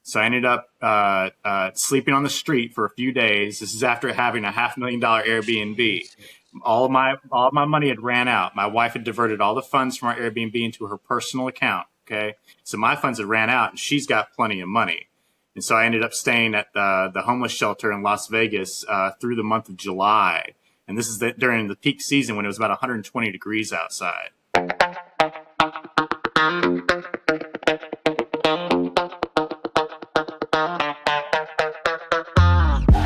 So I ended up sleeping on the street for a few days. This is after having a $500,000 Airbnb. All of my money had ran out. My wife had diverted all the funds from our Airbnb into her personal account. Okay, so my funds had ran out, and she's got plenty of money. And so I ended up staying at the homeless shelter in Las Vegas through the month of July. And this is during the peak season when it was about 120 degrees outside.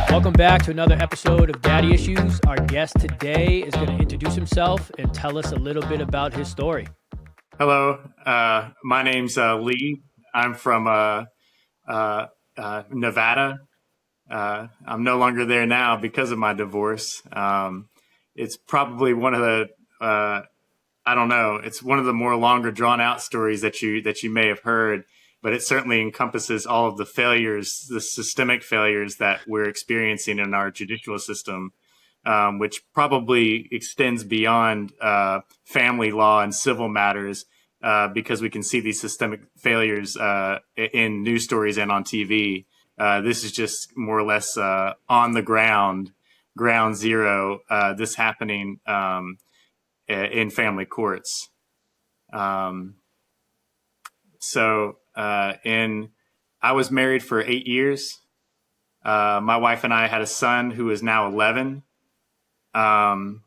Welcome back to another episode of Daddy Issues. Our guest today is going to introduce himself and tell us a little bit about his story. Hello, my name's Lee. I'm from Nevada. I'm no longer there now because of my divorce. It's probably one of the it's one of the more longer drawn out stories that you may have heard, but it certainly encompasses all of the failures, the systemic failures that we're experiencing in our judicial system, which probably extends beyond family law and civil matters, because we can see these systemic failures in news stories and on TV. This is just more or less on the ground zero, this happening in family courts. I was married for 8 years. My wife and I had a son who is now 11. And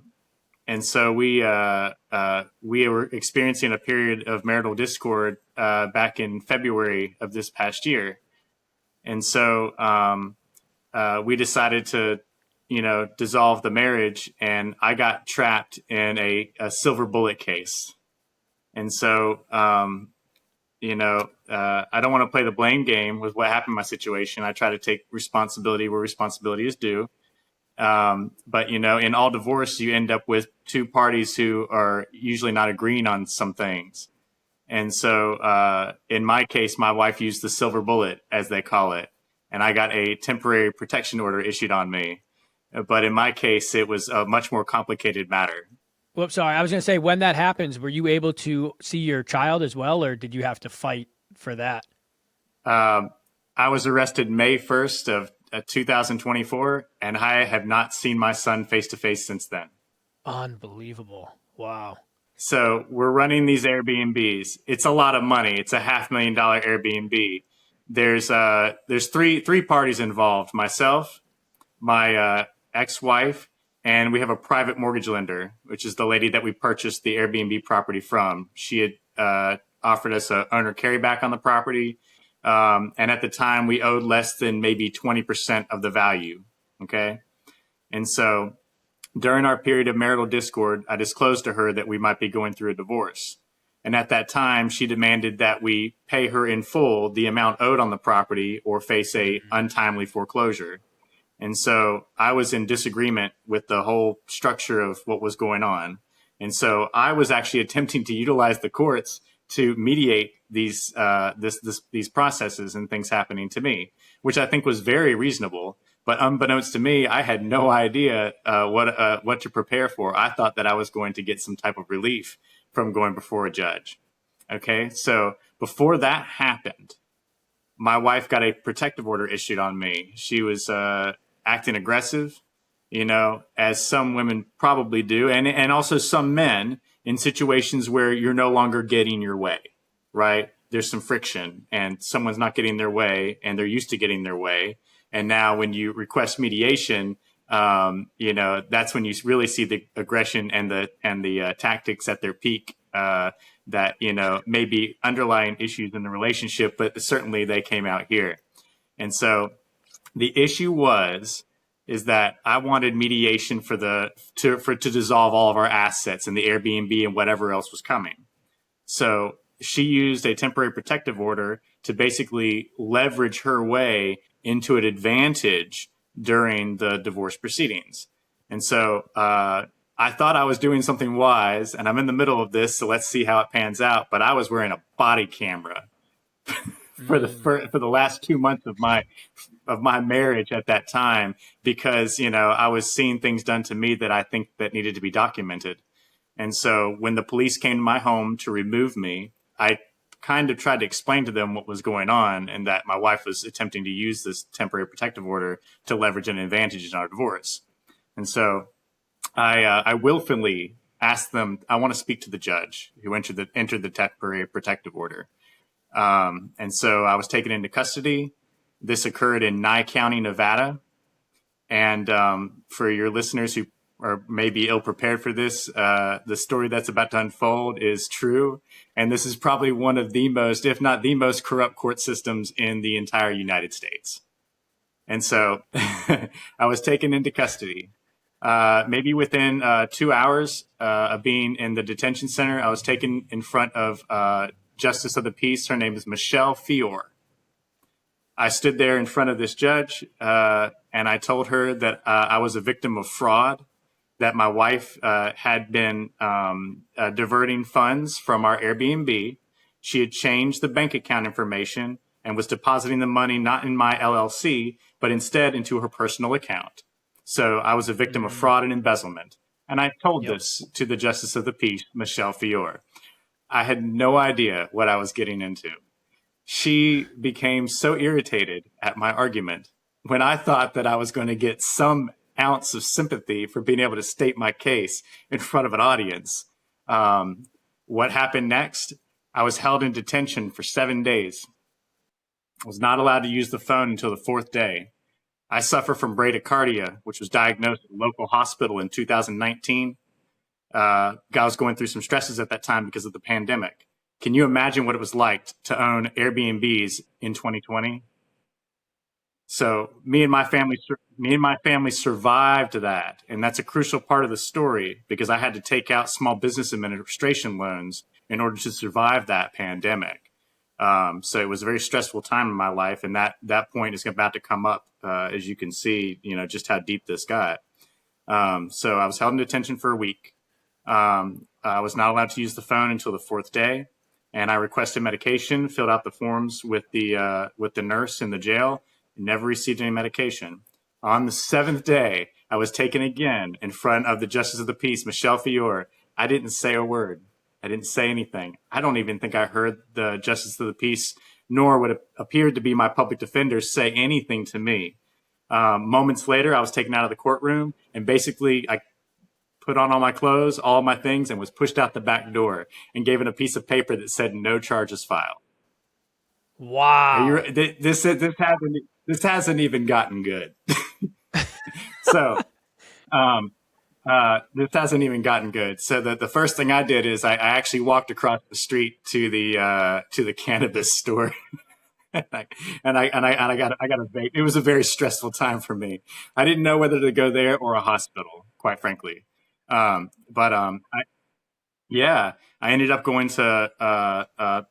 so we were experiencing a period of marital discord back in February of this past year. And so we decided to, dissolve the marriage, and I got trapped in a silver bullet case. And so, I don't want to play the blame game with what happened in my situation. I try to take responsibility where responsibility is due. But, in all divorce, you end up with two parties who are usually not agreeing on some things. And so in my case, my wife used the silver bullet, as they call it, and I got a temporary protection order issued on me. But in my case, it was a much more complicated matter. Well, sorry, I was going to say, when that happens, were you able to see your child as well, or did you have to fight for that? I was arrested May 1st of 2024, and I have not seen my son face to face since then. Unbelievable. Wow. So we're running these Airbnbs. It's a lot of money. It's a $500,000 Airbnb. There's three parties involved: myself, my ex-wife, and we have a private mortgage lender, which is the lady that we purchased the Airbnb property from. She had offered us an owner carryback on the property, and at the time we owed less than maybe 20% of the value. Okay, and so during our period of marital discord, I disclosed to her that we might be going through a divorce. And at that time, she demanded that we pay her in full the amount owed on the property or face a untimely foreclosure. And so I was in disagreement with the whole structure of what was going on. And so I was actually attempting to utilize the courts to mediate these processes and things happening to me, which I think was very reasonable. But unbeknownst to me, I had no idea what to prepare for. I thought that I was going to get some type of relief from going before a judge. Okay, so before that happened, my wife got a protective order issued on me. She was acting aggressive, as some women probably do, and also some men in situations where you're no longer getting your way, right? There's some friction, and someone's not getting their way, and they're used to getting their way. And now when you request mediation, that's when you really see the aggression and the tactics at their peak, that, may be underlying issues in the relationship, but certainly they came out here. And so the issue is that I wanted mediation to dissolve all of our assets and the Airbnb and whatever else was coming. So she used a temporary protective order to basically leverage her way into an advantage during the divorce proceedings. And so I thought I was doing something wise, and I'm in the middle of this, so let's see how it pans out. But I was wearing a body camera for the last 2 months of my marriage at that time, because I was seeing things done to me that I think that needed to be documented. And so when the police came to my home to remove me, I kind of tried to explain to them what was going on and that my wife was attempting to use this temporary protective order to leverage an advantage in our divorce. And so I willfully asked them, I want to speak to the judge who entered the temporary protective order. And so I was taken into custody. This occurred in Nye County, Nevada. And for your listeners who are maybe ill prepared for this, the story that's about to unfold is true. And this is probably one of the most, if not the most corrupt court systems in the entire United States. And so I was taken into custody. Maybe within 2 hours of being in the detention center, I was taken in front of Justice of the Peace. Her name is Michelle Fior. I stood there in front of this judge, and I told her that I was a victim of fraud, that my wife had been diverting funds from our Airbnb. She had changed the bank account information and was depositing the money not in my LLC, but instead into her personal account. So I was a victim of fraud and embezzlement. And I told this to the Justice of the Peace, Michelle Fior. I had no idea what I was getting into. She became so irritated at my argument when I thought that I was going to get some ounce of sympathy for being able to state my case in front of an audience. What happened next? I was held in detention for 7 days. I was not allowed to use the phone until the 4th day. I suffer from bradycardia, which was diagnosed at a local hospital in 2019. I was going through some stresses at that time because of the pandemic. Can you imagine what it was like to own Airbnbs in 2020? So me and my family survived that. And that's a crucial part of the story because I had to take out small business administration loans in order to survive that pandemic. So it was a very stressful time in my life. And that point is about to come up, as you can see, just how deep this got. So I was held in detention for a week. I was not allowed to use the phone until the 4th day. And I requested medication, filled out the forms with the nurse in the jail, never received any medication. On the 7th day, I was taken again in front of the Justice of the Peace, Michelle Fior. I didn't say a word. I didn't say anything. I don't even think I heard the Justice of the Peace, nor what appeared to be my public defender, say anything to me. Moments later, I was taken out of the courtroom, and basically I put on all my clothes, all my things, and was pushed out the back door and given a piece of paper that said no charges filed. Wow. This hasn't even gotten good. So this hasn't even gotten good. So the first thing I did is I actually walked across the street to the cannabis store. and I got a vape. It was a very stressful time for me. I didn't know whether to go there or a hospital, quite frankly. I ended up going to a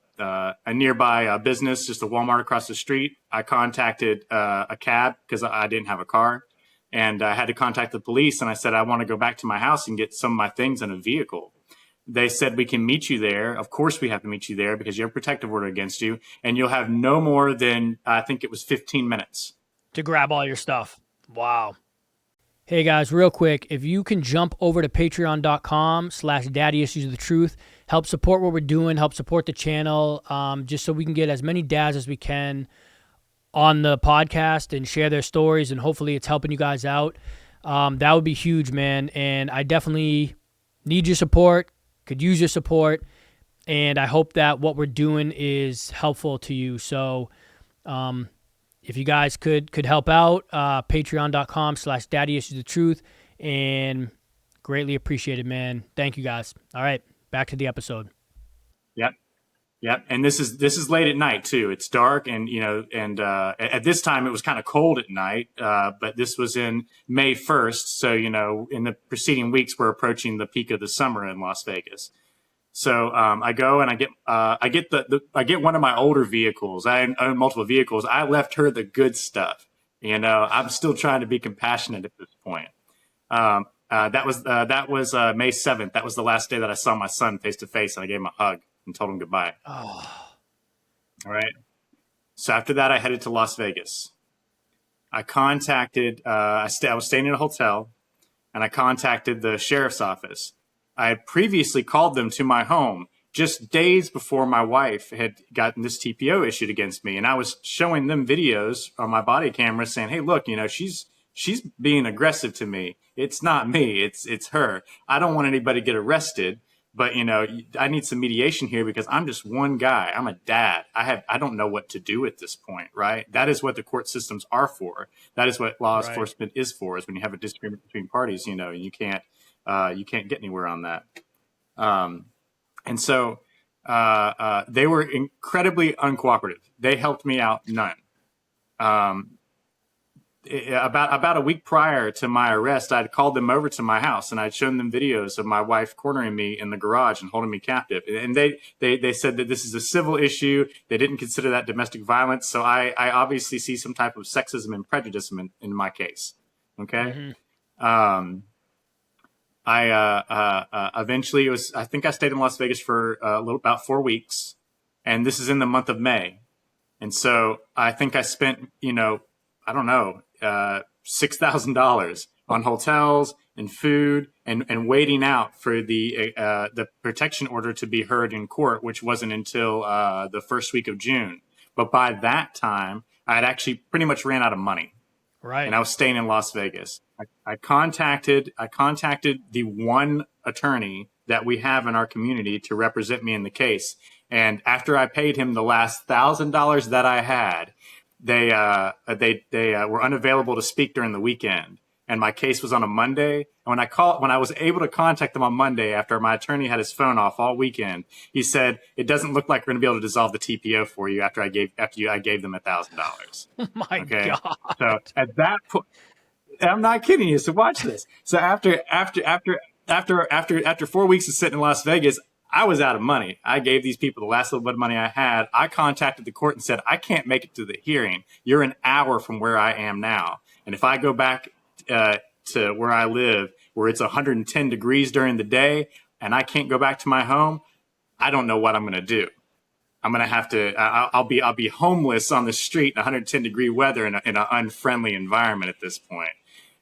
nearby business, just a Walmart across the street. I contacted a cab because I didn't have a car, and I had to contact the police. And I said, I want to go back to my house and get some of my things in a vehicle. They said, we can meet you there. Of course, we have to meet you there because you have a protective order against you, and you'll have no more than, I think it was 15 minutes. To grab all your stuff. Wow. Hey guys, real quick, if you can jump over to patreon.com/daddyissuesofthetruth, help support what we're doing, help support the channel, just so we can get as many dads as we can on the podcast and share their stories, and hopefully it's helping you guys out. That would be huge, man, and I definitely need your support, could use your support, and I hope that what we're doing is helpful to you. So, if you guys could help out, patreon.com/daddyissuesofthetruth, and greatly appreciated, man. Thank you guys. All right, back to the episode. Yep. And this is late at night too. It's dark, and at this time it was kind of cold at night. But this was in May 1st, so in the preceding weeks we're approaching the peak of the summer in Las Vegas. So I go and I get one of my older vehicles. I own multiple vehicles. I left her the good stuff. I'm still trying to be compassionate at this point. That was May 7th. That was the last day that I saw my son face to face, and I gave him a hug and told him goodbye. Oh. All right. So after that, I headed to Las Vegas. I contacted. I was staying in a hotel, and I contacted the sheriff's office. I had previously called them to my home just days before my wife had gotten this TPO issued against me. And I was showing them videos on my body camera saying, hey, look, she's being aggressive to me. It's not me. It's her. I don't want anybody to get arrested, but I need some mediation here because I'm just one guy. I'm a dad. I don't know what to do at this point, right? That is what the court systems are for. That is what law enforcement is for, is when you have a disagreement between parties, and you can't get anywhere on that. And so they were incredibly uncooperative. They helped me out none. About a week prior to my arrest, I'd called them over to my house and I'd shown them videos of my wife cornering me in the garage and holding me captive. And they said that this is a civil issue. They didn't consider that domestic violence. So I obviously see some type of sexism and prejudice in my case. Okay. Mm-hmm. Eventually I think I stayed in Las Vegas for about 4 weeks, and this is in the month of May. And so I think I spent, I don't know, $6,000 on hotels and food and waiting out for the protection order to be heard in court, which wasn't until the first week of June. But by that time, I had actually pretty much ran out of money. Right. And I was staying in Las Vegas. I contacted the one attorney that we have in our community to represent me in the case. And after I paid him the last $1,000 that I had, they were unavailable to speak during the weekend. And my case was on a Monday. And when I was able to contact them on Monday after my attorney had his phone off all weekend, he said, it doesn't look like we're going to be able to dissolve the TPO for you after I gave them $1,000. Oh my God. So at that point, I'm not kidding you. So watch this. So after 4 weeks of sitting in Las Vegas, I was out of money. I gave these people the last little bit of money I had. I contacted the court and said, I can't make it to the hearing. You're an hour from where I am now. And if I go back to where I live, where it's 110 degrees during the day, and I can't go back to my home, I don't know what I'm going to do. I'm going to have to, I'll be homeless on the street in 110 degree weather in an unfriendly environment at this point.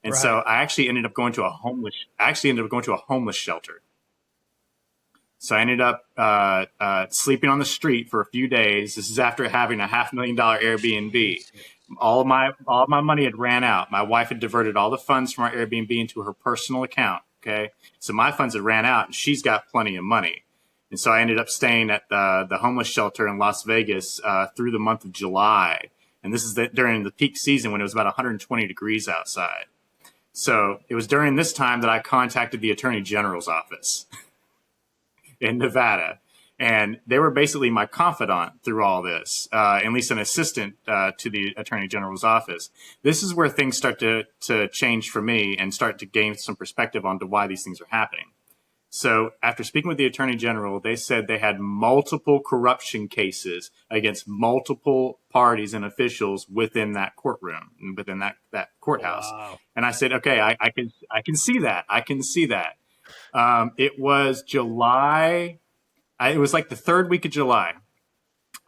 And so I actually ended up going to a homeless shelter. So I ended up sleeping on the street for a few days. This is after having a $500,000 Airbnb. All of my money had ran out. My wife had diverted all the funds from our Airbnb into her personal account. Okay, so my funds had ran out, and she's got plenty of money. And so I ended up staying at the homeless shelter in Las Vegas through the month of July. And this is during the peak season when it was about 120 degrees outside. So it was during this time that I contacted the Attorney General's office in Nevada. And they were basically my confidant through all this, at least an assistant to the Attorney General's office. This is where things start to change for me and start to gain some perspective onto why these things are happening. So after speaking with the Attorney General, they said they had multiple corruption cases against multiple parties and officials within that courtroom, within that courthouse. Wow. And I said, okay, I can see that. I can see that. It was July. It was like the third week of July.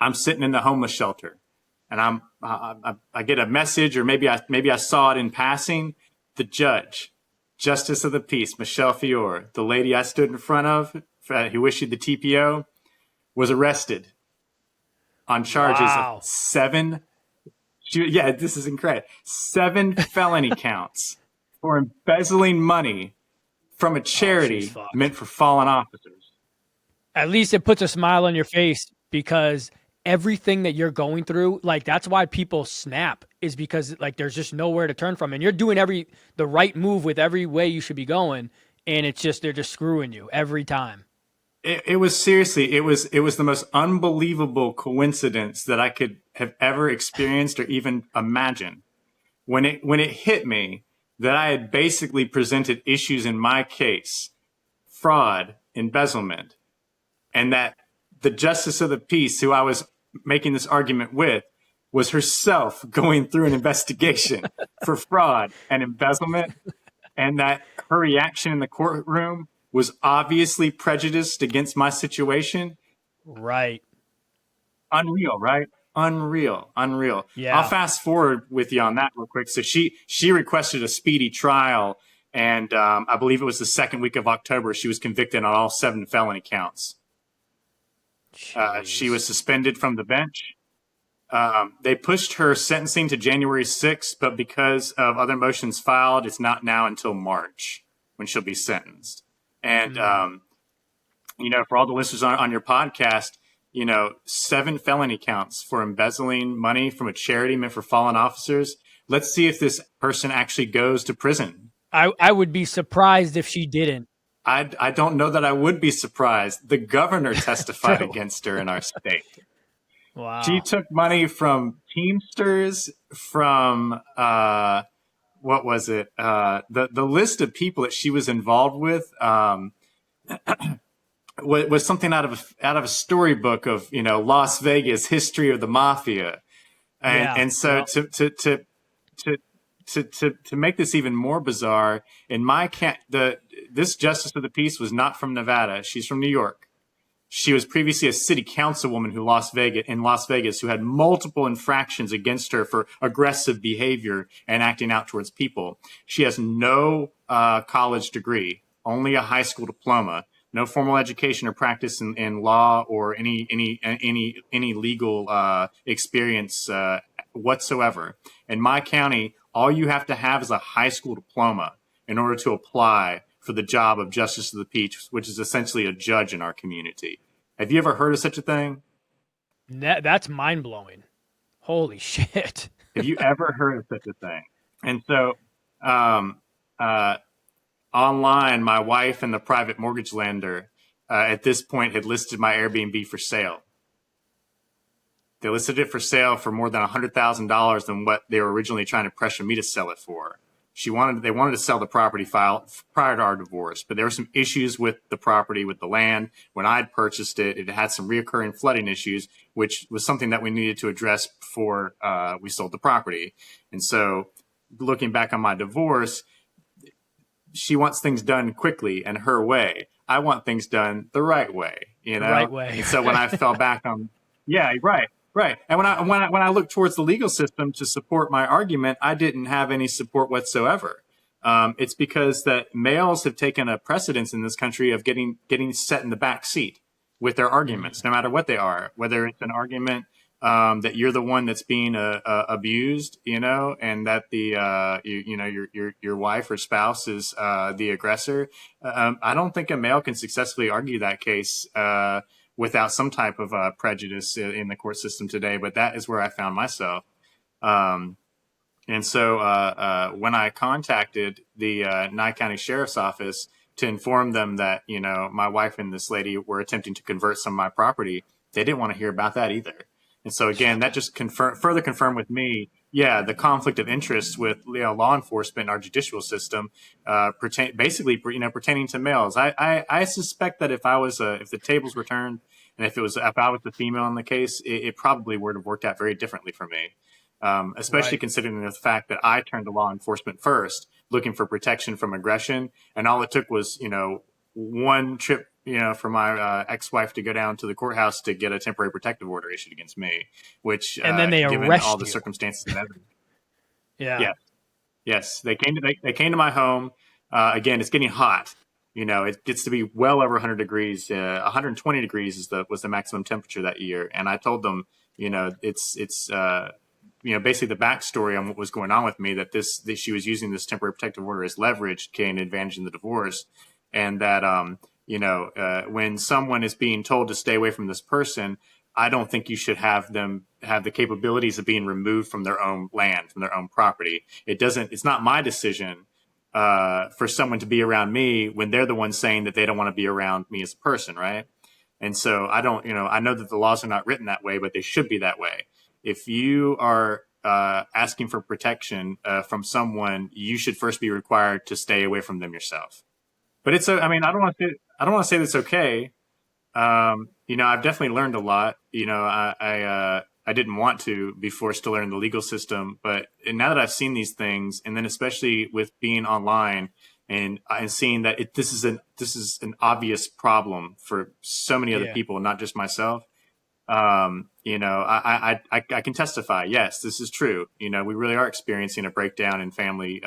I'm sitting in the homeless shelter, and I get a message, or maybe I saw it in passing. The judge, Justice of the Peace, Michelle Fiore, the lady I stood in front of, who issued the TPO, was arrested on charges of 7. This is incredible. 7 felony counts for embezzling money from a charity meant for fallen officers. At least it puts a smile on your face, because everything that you're going through, like, that's why people snap, is because, like, there's just nowhere to turn from, and you're doing the right move with every way you should be going, and it's just, they're just screwing you every time. It was seriously, it was the most unbelievable coincidence that I could have ever experienced or even imagined. When it hit me that I had basically presented issues in my case, fraud, embezzlement, and that the Justice of the Peace, who I was making this argument with, was herself going through an investigation for fraud and embezzlement, and that her reaction in the courtroom was obviously prejudiced against my situation. Right. Unreal, right? Unreal. Yeah. I'll fast forward with you on that real quick. So she requested a speedy trial, and I believe it was the second week of October. She was convicted on all 7 felony counts. She was Jeez. suspended from the bench. They pushed her sentencing to January 6th, but because of other motions filed, it's not now until March when she'll be sentenced. And, Mm. for all the listeners on your podcast, 7 felony counts for embezzling money from a charity meant for fallen officers. Let's see if this person actually goes to prison. I would be surprised if she didn't. I don't know that I would be surprised. The governor testified True. against her in our state. She Wow. took money from Teamsters, from what was it? The list of people that she was involved with was something out of a storybook of Las Vegas history of the mafia, Yeah. and so Yep. to make this even more bizarre, in my this justice of the peace was not from Nevada. She's from New York. She was previously a city councilwoman in Las Vegas who had multiple infractions against her for aggressive behavior and acting out towards people. She has no college degree, only a high school diploma, no formal education or practice in law or any legal experience whatsoever. In my county, all you have to have is a high school diploma in order to apply for the job of Justice of the Peace, which is essentially a judge in our community. Have you ever heard of such a thing? That's mind blowing. Holy shit. Have you ever heard of such a thing? And so, um, uh, online, my wife and the private mortgage lender at this point had listed my Airbnb for sale. They listed it for sale for more than $100,000 than what they were originally trying to pressure me to sell it for. They wanted to sell the property file prior to our divorce, but there were some issues with the property, with the land. When I'd purchased it, it had some reoccurring flooding issues, which was something that we needed to address before we sold the property. And so, looking back on my divorce, she wants things done quickly and her way. I want things done the right way, The right way. And so when I fell back on, yeah, right, right. And when I looked towards the legal system to support my argument, I didn't have any support whatsoever. It's because that males have taken a precedence in this country of getting set in the back seat with their arguments, no matter what they are, whether it's an argument that you're the one that's being abused, and that your wife or spouse is the aggressor. I don't think a male can successfully argue that case without some type of prejudice in the court system today. But that is where I found myself. And so when I contacted the Nye County Sheriff's Office to inform them that, my wife and this lady were attempting to convert some of my property, they didn't want to hear about that either. And so again, that just further confirmed with me, the conflict of interest with law enforcement and our judicial system, pertaining to males. I suspect that if the tables were turned and if I was the female in the case, it probably would have worked out very differently for me. Especially Right. considering the fact that I turned to law enforcement first, looking for protection from aggression, and all it took was one trip for my ex-wife to go down to the courthouse to get a temporary protective order issued against me, which And then they given all arrest the you. circumstances and everything. Yeah. Yes, they came to my home. Again, it's getting hot. It gets to be well over 100 degrees. 120 degrees was the maximum temperature that year, and I told them, it's basically the backstory on what was going on with me, that she was using this temporary protective order as leverage, gaining advantage in the divorce, and that when someone is being told to stay away from this person, I don't think you should have them have the capabilities of being removed from their own land, from their own property. It's not my decision for someone to be around me when they're the ones saying that they don't want to be around me as a person, right? And so I don't, I know that the laws are not written that way, but they should be that way. If you are asking for protection from someone, you should first be required to stay away from them yourself. But I don't want to say that's okay. I've definitely learned a lot. I didn't want to be forced to learn the legal system, but now that I've seen these things, and then especially with being online and seeing that this is an obvious problem for so many other Yeah. people, not just myself. I can testify. Yes, this is true. We really are experiencing a breakdown in family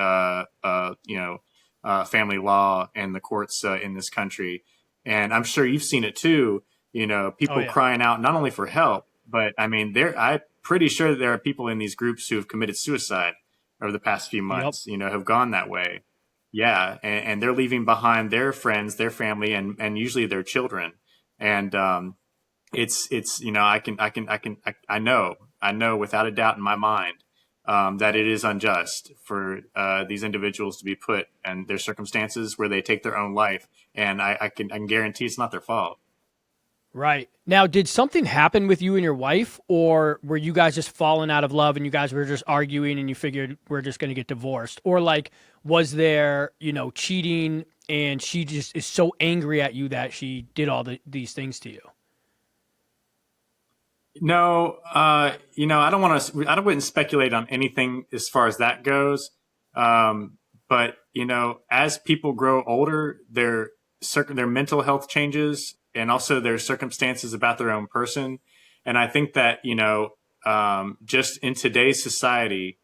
family law and the courts in this country. And I'm sure you've seen it too. Oh people yeah. crying out not only for help, but I mean, I'm pretty sure there are people in these groups who have committed suicide over the past few Yep. months, have gone that way. Yeah. And they're leaving behind their friends, their family, and usually their children. And, it's I know without a doubt in my mind that it is unjust for these individuals to be put in their circumstances where they take their own life, and I can guarantee it's not their fault. Right. Now, did something happen with you and your wife, or were you guys just falling out of love and you guys were just arguing and you figured we're just going to get divorced? Or, like, was there, cheating and she just is so angry at you that she did all these things to you? No, I wouldn't speculate on anything as far as that goes. But as people grow older, their mental health changes, and also their circumstances about their own person. And I think that just in today's society,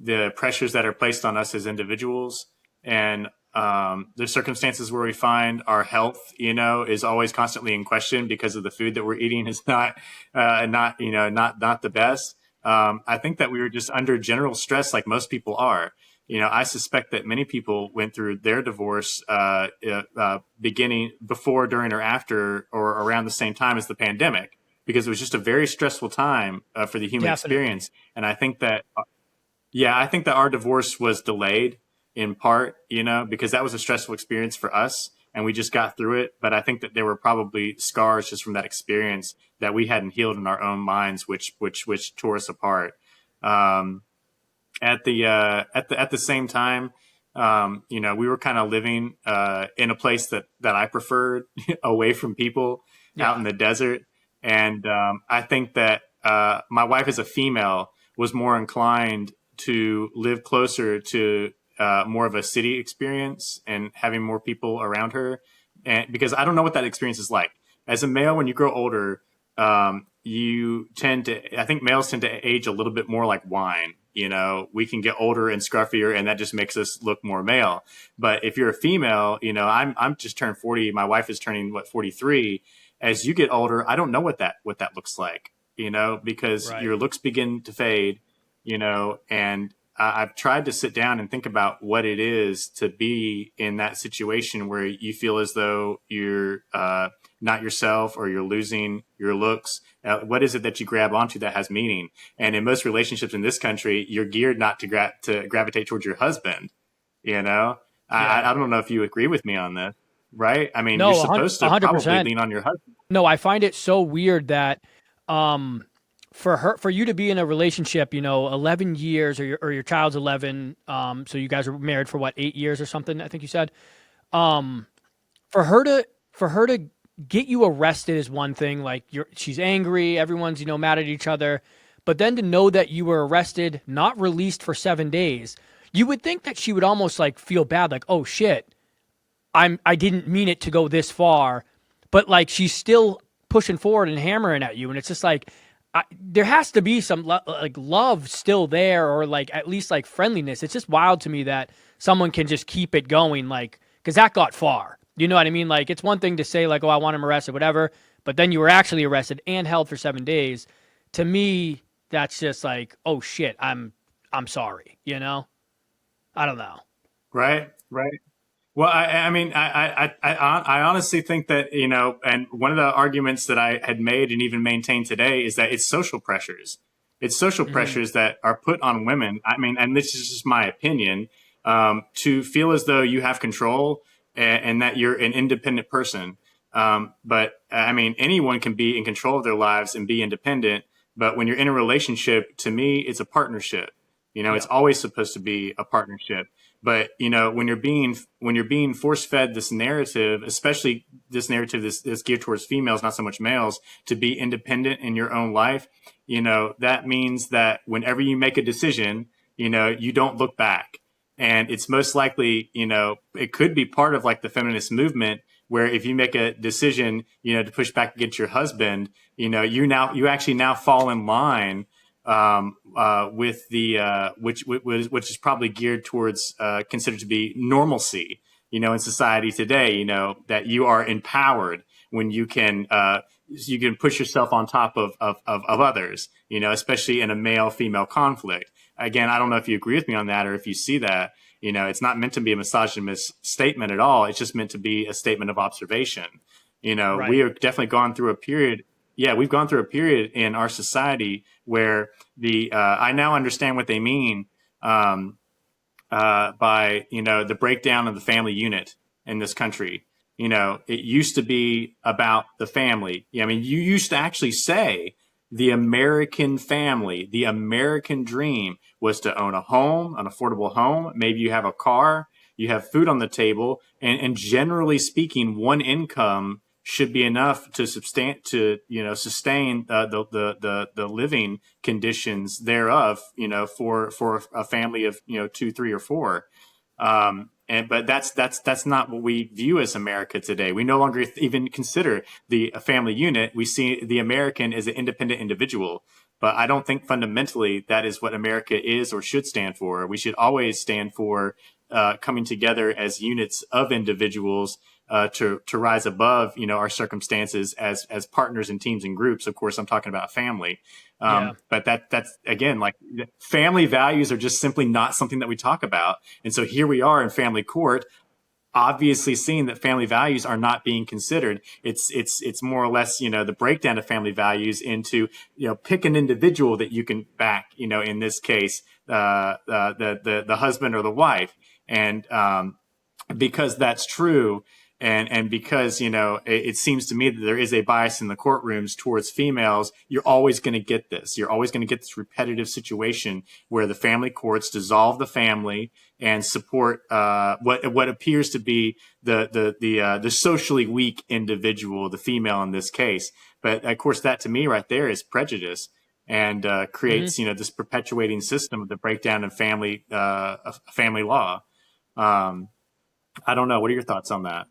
the pressures that are placed on us as individuals, and the circumstances where we find our health, is always constantly in question because of the food that we're eating is not the best. I think that we were just under general stress, like most people are. I suspect that many people went through their divorce beginning before, during, or after, or around the same time as the pandemic, because it was just a very stressful time for the human Definitely. experience. And I think that our divorce was delayed in part, because that was a stressful experience for us and we just got through it. But I think that there were probably scars just from that experience that we hadn't healed in our own minds, which tore us apart. Um, at the same time, we were kind of living in a place that I preferred, away from people, out Yeah. in the desert. And I think that my wife, as a female, was more inclined to live closer to more of a city experience and having more people around her. And because I don't know what that experience is like as a male, when you grow older, I think males tend to age a little bit more like wine. We can get older and scruffier, and that just makes us look more male. But if you're a female, I'm just turned 40. My wife is turning 43. As you get older, I don't know what that looks like, because Right. your looks begin to fade, and I've tried to sit down and think about what it is to be in that situation where you feel as though you're not yourself, or you're losing your looks. What is it that you grab onto that has meaning? And in most relationships in this country, you're geared not to gravitate towards your husband. You know, Yeah. I don't know if you agree with me on this, right? I mean, you're No, supposed a to hundred probably percent. lean on your husband. No, I find it so weird that um for you to be in a relationship, 11 years, or your child's 11, so you guys were married for what, 8 years or something, I think you said. Um for her to get you arrested is one thing, like she's angry, everyone's, mad at each other, but then to know that you were arrested, not released for 7 days, you would think that she would almost like feel bad, like, "Oh shit, I didn't mean it to go this far," but like she's still pushing forward and hammering at you, and it's just like there has to be some like love still there, or like at least like friendliness. It's just wild to me that someone can just keep it going, like because that got far. You know what I mean? Like it's one thing to say like, "Oh, I want him arrested," whatever, but then you were actually arrested and held for 7 days. To me, that's just like, "Oh shit, I'm sorry." I don't know. Right, right. Well, I mean, I honestly think that, and one of the arguments that I had made and even maintained today is that it's social pressures. It's social Hmm. pressures that are put on women. I mean, and this is just my opinion, to feel as though you have control, and that you're an independent person. But I mean, anyone can be in control of their lives and be independent. But when you're in a relationship, to me, it's a partnership. It's Yeah. always supposed to be a partnership. But when you're being force fed this narrative, especially this narrative that's geared towards females, not so much males, to be independent in your own life, that means that whenever you make a decision, you don't look back. And it's most likely, it could be part of like the feminist movement, where if you make a decision, to push back against your husband, you actually now fall in line with the which is probably geared towards considered to be normalcy, in society today. That you are empowered when you can you can push yourself on top of others, especially in a male female conflict. Again, I don't know if you agree with me on that or if you see that. It's not meant to be a misogynist statement at all. It's just meant to be a statement of observation. We Right. have definitely gone through a period. Yeah, we've gone through a period in our society where I now understand what they mean um, by the breakdown of the family unit in this country. It used to be about the family. I mean, you used to actually say the American family, the American dream was to own a home, an affordable home. Maybe you have a car, you have food on the table, and generally speaking, one income should be enough to sustain the living conditions thereof, for a family of two, three, or four. But that's not what we view as America today. We no longer even consider the a family unit. We see the American as an independent individual. But I don't think fundamentally that is what America is or should stand for. We should always stand for coming together as units of individuals to rise above our circumstances as partners and teams and groups. Of course, I'm talking about family. Yeah. But that's again, like, family values are just simply not something that we talk about. And so here we are in family court, obviously seeing that family values are not being considered. It's more or less, the breakdown of family values into, pick an individual that you can back, in this case, the husband or the wife. And because that's true, and because it seems to me that there is a bias in the courtrooms towards females, you're always going to get this. You're always going to get this repetitive situation where the family courts dissolve the family and support what appears to be the socially weak individual, the female in this case. But of course, that to me right there is prejudice, and Hmm. creates this perpetuating system of the breakdown of family law. Um, I don't know. What are your thoughts on that?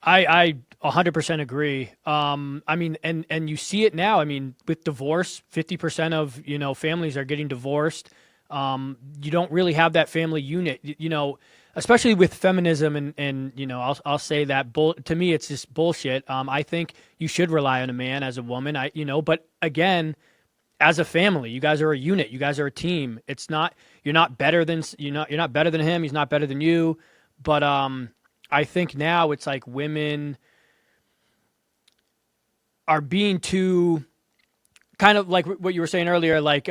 I 100% agree. I mean, and you see it now. I mean, with divorce, 50% of families are getting divorced. You don't really have that family unit. Especially with feminism, and I'll say that to me it's just bullshit. I think you should rely on a man as a woman. But again, as a family, you guys are a unit. You guys are a team. It's not you're not better than you're not better than him. He's not better than you. But I think now it's like women are being too kind of like what you were saying earlier, like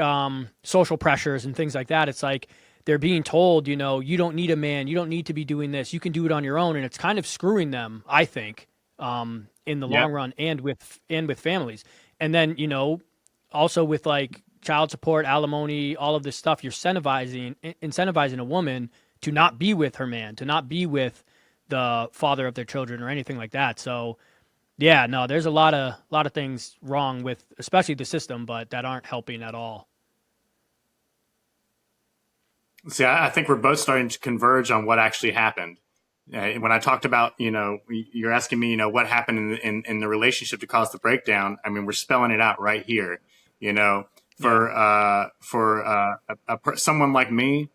social pressures and things like that. It's like they're being told, you don't need a man, you don't need to be doing this, you can do it on your own, and it's kind of screwing them, I think, in the long Yep. run, and with families, and then also with like child support, alimony, all of this stuff. You're incentivizing a woman to not be with her man, to not be with the father of their children or anything like that. So yeah, no, there's a lot of things wrong with especially the system, but that aren't helping at all. See, I think we're both starting to converge on what actually happened. When I talked about, you're asking me, what happened in the relationship to cause the breakdown. I mean, we're spelling it out right here. You know, Yeah. for someone like me,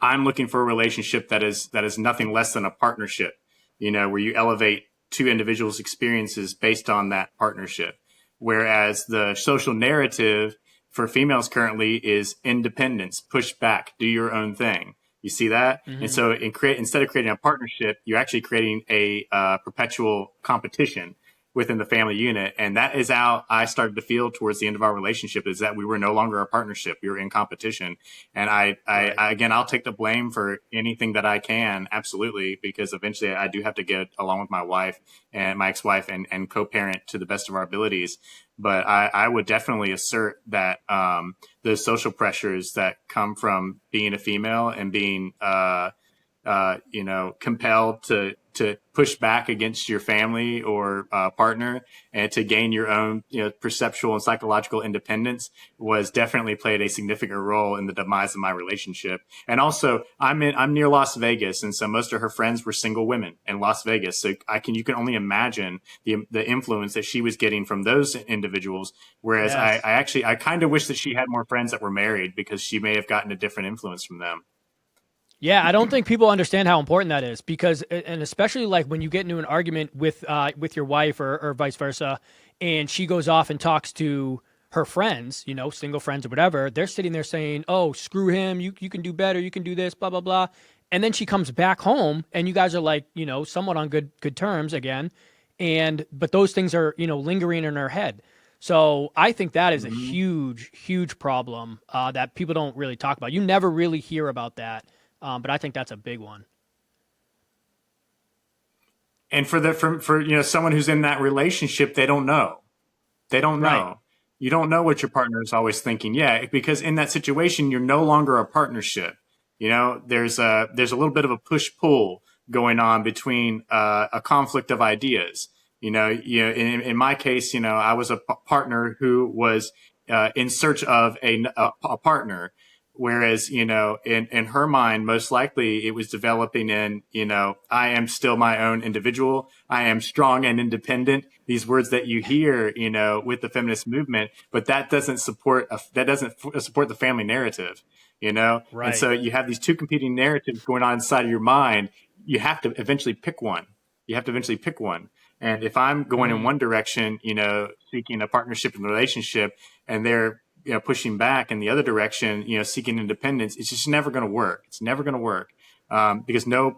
I'm looking for a relationship that is nothing less than a partnership. Where you elevate two individuals' experiences based on that partnership. Whereas the social narrative for females currently is independence, push back, do your own thing. You see that? And Hmm. so instead of creating a partnership, you're actually creating a perpetual competition within the family unit. And that is how I started to feel towards the end of our relationship, is that we were no longer a partnership. We were in competition. And Right. again, I'll take the blame for anything that I can. Absolutely. Because eventually I do have to get along with my wife and my ex-wife, and co-parent to the best of our abilities. But I would definitely assert that the social pressures that come from being a female and being compelled to push back against your family or partner, and to gain your own, perceptual and psychological independence, was definitely played a significant role in the demise of my relationship. And also, I'm near Las Vegas, and so most of her friends were single women in Las Vegas. So you can only imagine the influence that she was getting from those individuals. Whereas Yes. I kind of wish that she had more friends that were married, because she may have gotten a different influence from them. Yeah, I don't think people understand how important that is because, and especially like when you get into an argument with your wife or vice versa, and she goes off and talks to her friends, you know, single friends or whatever, they're sitting there saying, "Oh, screw him! You can do better. You can do this." Blah blah blah. And then she comes back home, and you guys are like, you know, somewhat on good terms again, and but those things are lingering in her head. So I think that is a Mhm. huge problem that people don't really talk about. You never really hear about that, but I think that's a big one. And for someone who's in that relationship, they don't know. They don't Right. know. You don't know what your partner is always thinking. Yeah, because in that situation, you're no longer a partnership. There's a little bit of a push pull going on between a conflict of ideas. In my case, I was a partner who was in search of a partner, whereas in her mind, most likely it was developing in I am still my own individual. I am strong and independent. These words that you hear, with the feminist movement, but that doesn't support the family narrative. And Right. so you have these two competing narratives going on inside of your mind. You have to eventually pick one. You have to eventually pick one. And if I'm going in Mm, one direction, seeking a partnership and relationship, and they're pushing back in the other direction, seeking independence, it's just never going to work. It's never going to work. Because no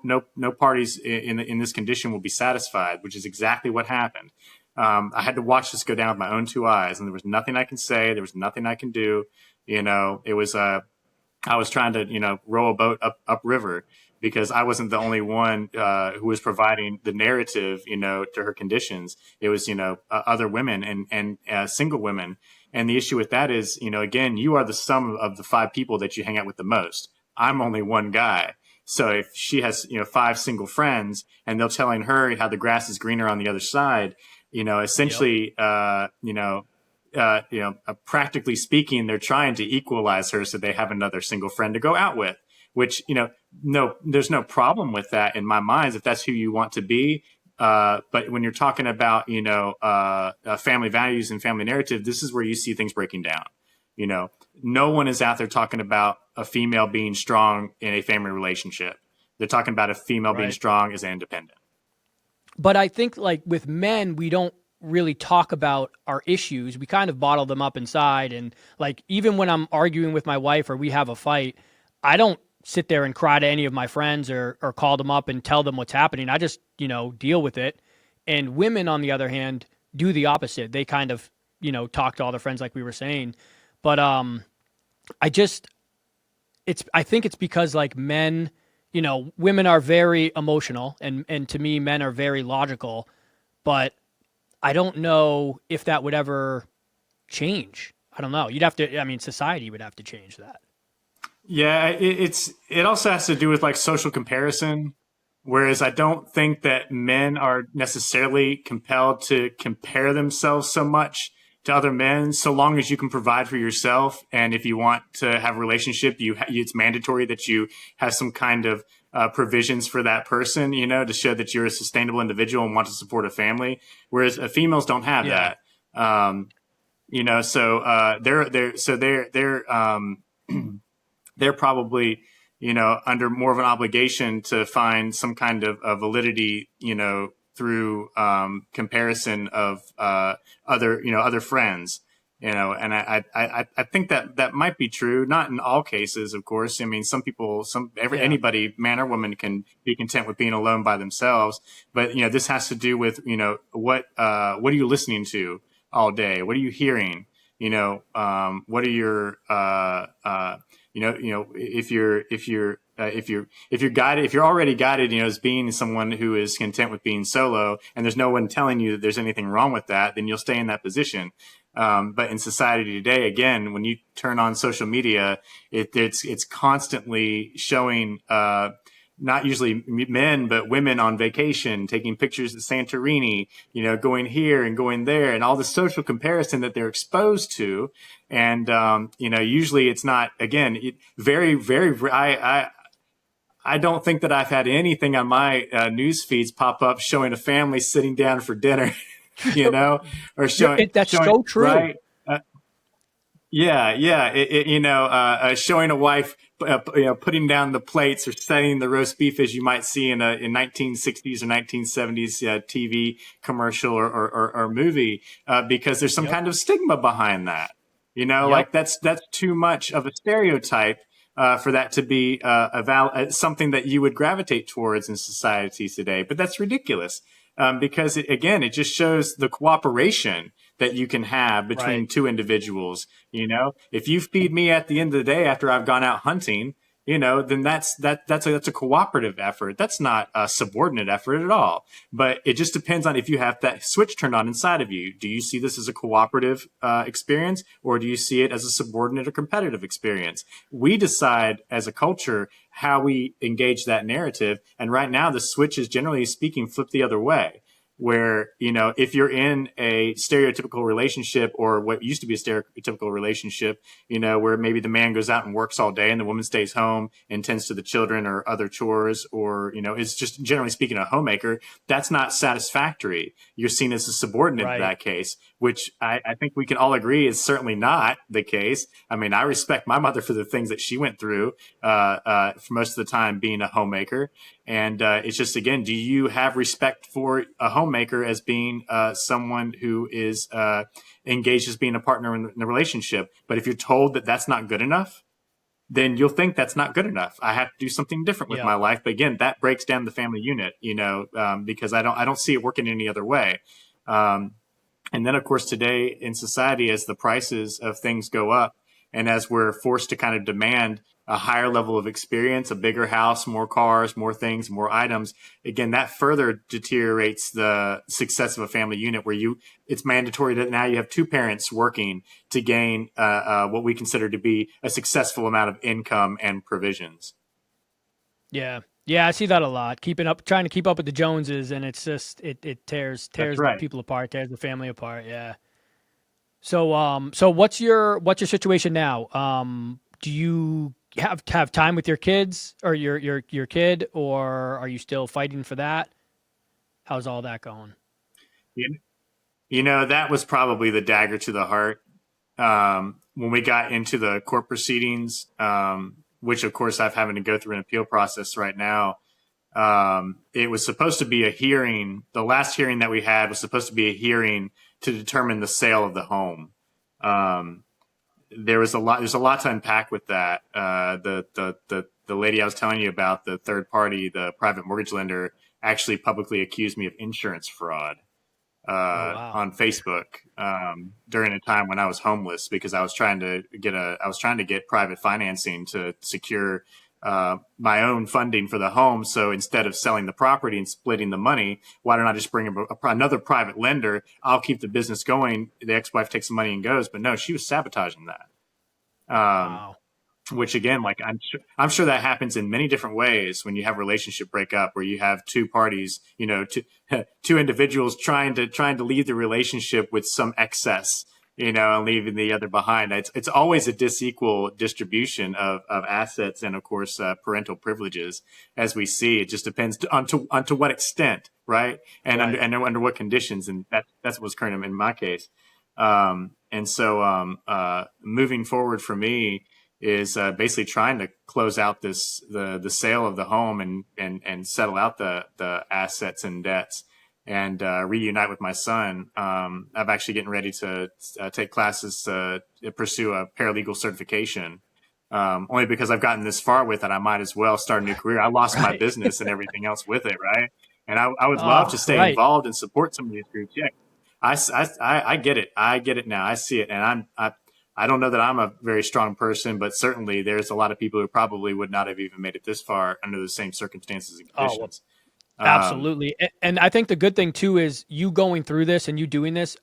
parties in this condition will be satisfied, which is exactly what happened. I had to watch this go down with my own two eyes, and there was nothing I can say. There was nothing I can do. It was I was trying to, row a boat upriver because I wasn't the only one who was providing the narrative, to her conditions. It was, other women and single women. And the issue with that is, again, you are the sum of the five people that you hang out with the most. I'm only one guy. So if she has, five single friends and they're telling her how the grass is greener on the other side, yep. essentially, practically speaking, they're trying to equalize her so they have another single friend to go out with. Which no, there's no problem with that in my mind if that's who you want to be. But when you're talking about family values and family narrative, this is where you see things breaking down. No one is out there talking about a female being strong in a family relationship. They're talking about a female being Right. strong as an independent. But I think like with men, we don't really talk about our issues. We kind of bottle them up inside. And like even when I'm arguing with my wife or we have a fight, I don't sit there and cry to any of my friends or call them up and tell them what's happening. I just, deal with it. And women, on the other hand, do the opposite. They kind of, talk to all their friends like we were saying. But I just I think it's because like men, women are very emotional and to me men are very logical, but I don't know if that would ever change. I don't know. You'd have to I mean society would have to change that. Yeah, it also has to do with like social comparison. Whereas I don't think that men are necessarily compelled to compare themselves so much to other men, so long as you can provide for yourself. And if you want to have a relationship, it's mandatory that you have some kind of provisions for that person, to show that you're a sustainable individual and want to support a family. Whereas females don't have Yeah. that. So they're probably under more of an obligation to find some kind of validity through comparison of other friends. And I think that might be true, not in all cases, of course. I mean, some people, Yeah. anybody, man or woman, can be content with being alone by themselves. But this has to do with what are you listening to all day? What are you hearing? What are your if you're guided, if you're already guided, as being someone who is content with being solo, and there's no one telling you that there's anything wrong with that, then you'll stay in that position. But in society today, again, when you turn on social media, it's constantly showing not usually men, but women on vacation, taking pictures at Santorini, going here and going there, and all the social comparison that they're exposed to. And, usually it's not, again, very, very, I don't think that I've had anything on my news feeds pop up showing a family sitting down for dinner, or That's showing, so true. right. Yeah. Showing a wife, putting down the plates or setting the roast beef as you might see in a in 1960s or 1970s TV commercial or movie, because there's some Yep. kind of stigma behind that. Yep. Like that's too much of a stereotype for that to be something that you would gravitate towards in society today. But that's ridiculous, because again, it just shows the cooperation that you can have between Right. two individuals. If you feed me at the end of the day after I've gone out hunting, then that's a cooperative effort. That's not a subordinate effort at all. But it just depends on if you have that switch turned on inside of you. Do you see this as a cooperative experience, or do you see it as a subordinate or competitive experience? We decide as a culture how we engage that narrative. And right now, the switch is, generally speaking, flipped the other way, where if you're in a stereotypical relationship, or what used to be a stereotypical relationship, where maybe the man goes out and works all day and the woman stays home and tends to the children or other chores, or is just, generally speaking, a homemaker, that's not satisfactory. You're seen as a subordinate in Right. that case, which I think we can all agree is certainly not the case. I mean, I respect my mother for the things that she went through for most of the time being a homemaker. And it's just, again, do you have respect for a homemaker as being someone who is engaged as being a partner in the relationship? But if you're told that that's not good enough, then you'll think that's not good enough. I have to do something different with Yep. my life. But again, that breaks down the family unit, because I don't see it working any other way. Um, and then, of course, today in society, as the prices of things go up, and as we're forced to kind of demand a higher level of experience, a bigger house, more cars, more things, more items, again, that further deteriorates the success of a family unit, where it's mandatory that now you have two parents working to gain what we consider to be a successful amount of income and provisions. Yeah. Yeah, I see that a lot. Keeping up, trying to keep up with the Joneses, and it's just it That's tears right. people apart, tears the family apart. Yeah. So what's your situation now? Do you have time with your kids or your kid, or are you still fighting for that? How's all that going? You, that was probably the dagger to the heart when we got into the court proceedings, which of course I've having to go through an appeal process right now. It was supposed to be a hearing. The last hearing that we had was supposed to be a hearing to determine the sale of the home. Um, there's a lot to unpack with that. The lady I was telling you about, the third party, the private mortgage lender, actually publicly accused me of insurance fraud Oh wow. on Facebook during a time when I was homeless, because I was trying to get private financing to secure my own funding for the home. So instead of selling the property and splitting the money, why don't I just bring another private lender? I'll keep the business going. The ex-wife takes the money and goes. But no, she was sabotaging that. Wow. Which again, like I'm sure that happens in many different ways when you have relationship breakup, where you have two parties, two individuals trying to leave the relationship with some excess, and leaving the other behind. It's always a disequal distribution of assets, and of course parental privileges, as we see. It just depends on to what extent, right? And Right. under what conditions, and that's what's current in my case. And so moving forward for me is basically trying to close out the sale of the home, and settle out the assets and debts, and reunite with my son. I'm actually getting ready to take classes to pursue a paralegal certification. Only because I've gotten this far with it, I might as well start a new career. I lost my Right. business and everything else with it, right? And I would love to Oh, stay right. involved and support some of these groups. Yeah, I get it. I get it now. I see it, and I don't know that I'm a very strong person, but certainly there's a lot of people who probably would not have even made it this far under the same circumstances and Oh, well, conditions. Um, absolutely. And I think the good thing too is you going through this and you doing this,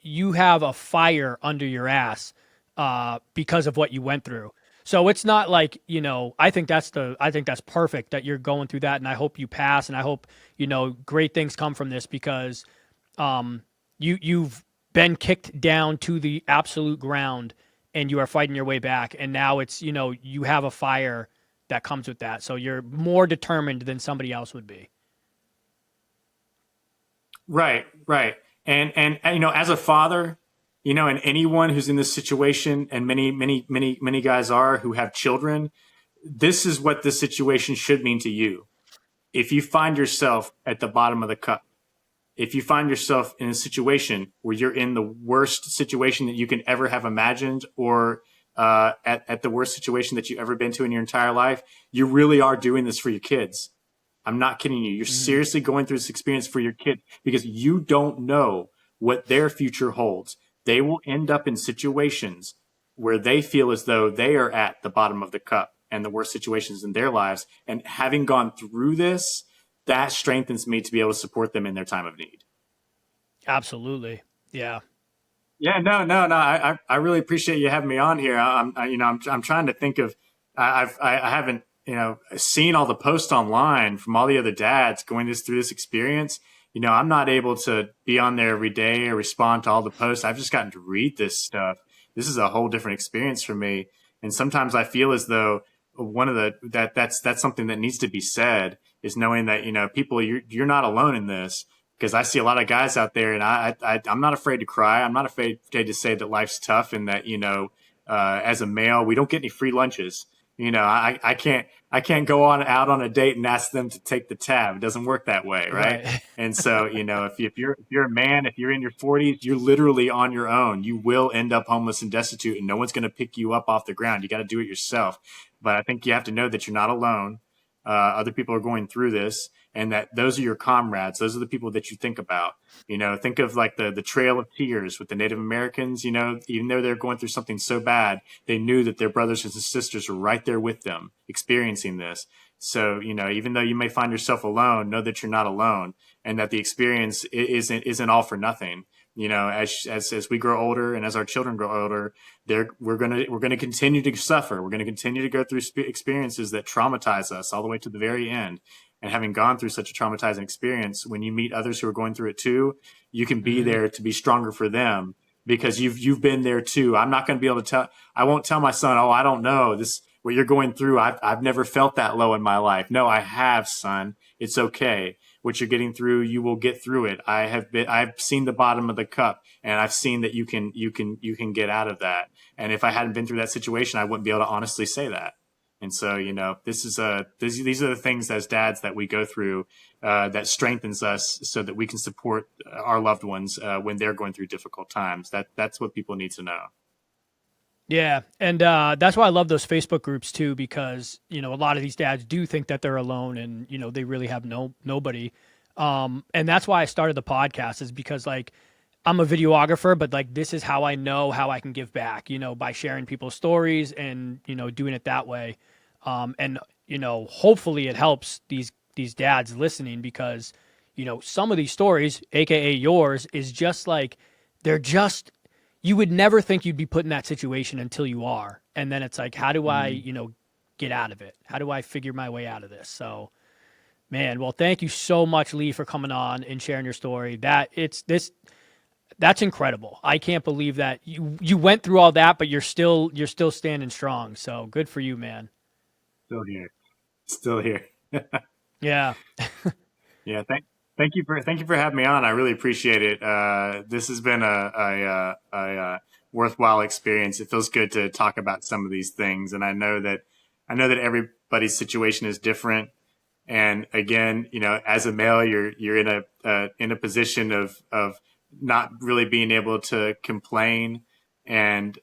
you have a fire under your ass because of what you went through. So it's not like, I think that's perfect that you're going through that, and I hope you pass, and I hope, great things come from this, because you've been kicked down to the absolute ground, and you are fighting your way back, and now it's, you have a fire that comes with that. So you're more determined than somebody else would be. right, right. And as a father, and anyone who's in this situation, and many guys are who have children, this is what this situation should mean to you. If you find yourself at the bottom of the cup, if you find yourself in a situation where you're in the worst situation that you can ever have imagined, or at the worst situation that you've ever been to in your entire life, you really are doing this for your kids. I'm not kidding you. You're seriously going through this experience for your kid, because you don't know what their future holds. They will end up in situations where they feel as though they are at the bottom of the cup and the worst situations in their lives. And having gone through this, that strengthens me to be able to support them in their time of need. Absolutely. Yeah. Yeah, no. I really appreciate you having me on here. I'm trying to think of, I haven't, seen all the posts online from all the other dads going through this experience. I'm not able to be on there every day or respond to all the posts. I've just gotten to read this stuff. This is a whole different experience for me. And sometimes I feel as though that's something that needs to be said, is knowing that, people, you're not alone in this. Because I see a lot of guys out there, and I'm not afraid to cry. I'm not afraid to say that life's tough, and that, as a male, we don't get any free lunches. I can't go out on a date and ask them to take the tab. It doesn't work that way, right? And so, if you're a man, if you're in your 40s, you're literally on your own. You will end up homeless and destitute, and no one's going to pick you up off the ground. You got to do it yourself. But I think you have to know that you're not alone. Other people are going through this, and that those are your comrades. Those are the people that you think about. Think of like the Trail of Tears with the Native Americans. Even though they're going through something so bad, they knew that their brothers and sisters were right there with them experiencing this. So, even though you may find yourself alone, know that you're not alone, and that the experience isn't all for nothing. As we grow older, and as our children grow older, we're gonna continue to suffer. We're gonna continue to go through experiences that traumatize us all the way to the very end. And having gone through such a traumatizing experience, when you meet others who are going through it too, you can be there to be stronger for them, because you've been there too. I'm not going to be able to tell. I won't tell my son, "Oh, I don't know this, what you're going through. I've never felt that low in my life." No, I have, son. It's okay. What you're getting through, you will get through it. I've seen the bottom of the cup, and I've seen that you can get out of that. And if I hadn't been through that situation, I wouldn't be able to honestly say that. And so, these are the things as dads that we go through that strengthens us, so that we can support our loved ones when they're going through difficult times. That's what people need to know. Yeah. And that's why I love those Facebook groups too, because, a lot of these dads do think that they're alone, and, they really have nobody. And that's why I started the podcast, is because, like, I'm a videographer, but, like, this is how I know how I can give back, by sharing people's stories and, doing it that way. And, hopefully it helps these dads listening, because, some of these stories, AKA yours, is just like, you would never think you'd be put in that situation until you are. And then it's like, how do I, get out of it? How do I figure my way out of this? So, man, well, thank you so much, Lee, for coming on and sharing your story. That's incredible. I can't believe that you went through all that, but you're still standing strong. So good for you, man. Still here. Yeah. Yeah. Thank you for having me on. I really appreciate it. This has been a worthwhile experience. It feels good to talk about some of these things, and I know that everybody's situation is different. And again, as a male, you're in a position of not really being able to complain. And,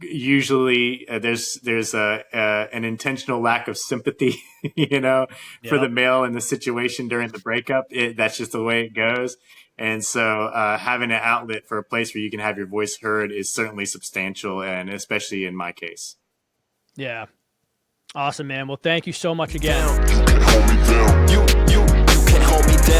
usually there's an intentional lack of sympathy, for the male in the situation during the breakup. That's just the way it goes. And so, having an outlet for a place where you can have your voice heard is certainly substantial, and especially in my case. Yeah. Awesome, man. Well, thank you so much again. You can hold me down. You can hold me down.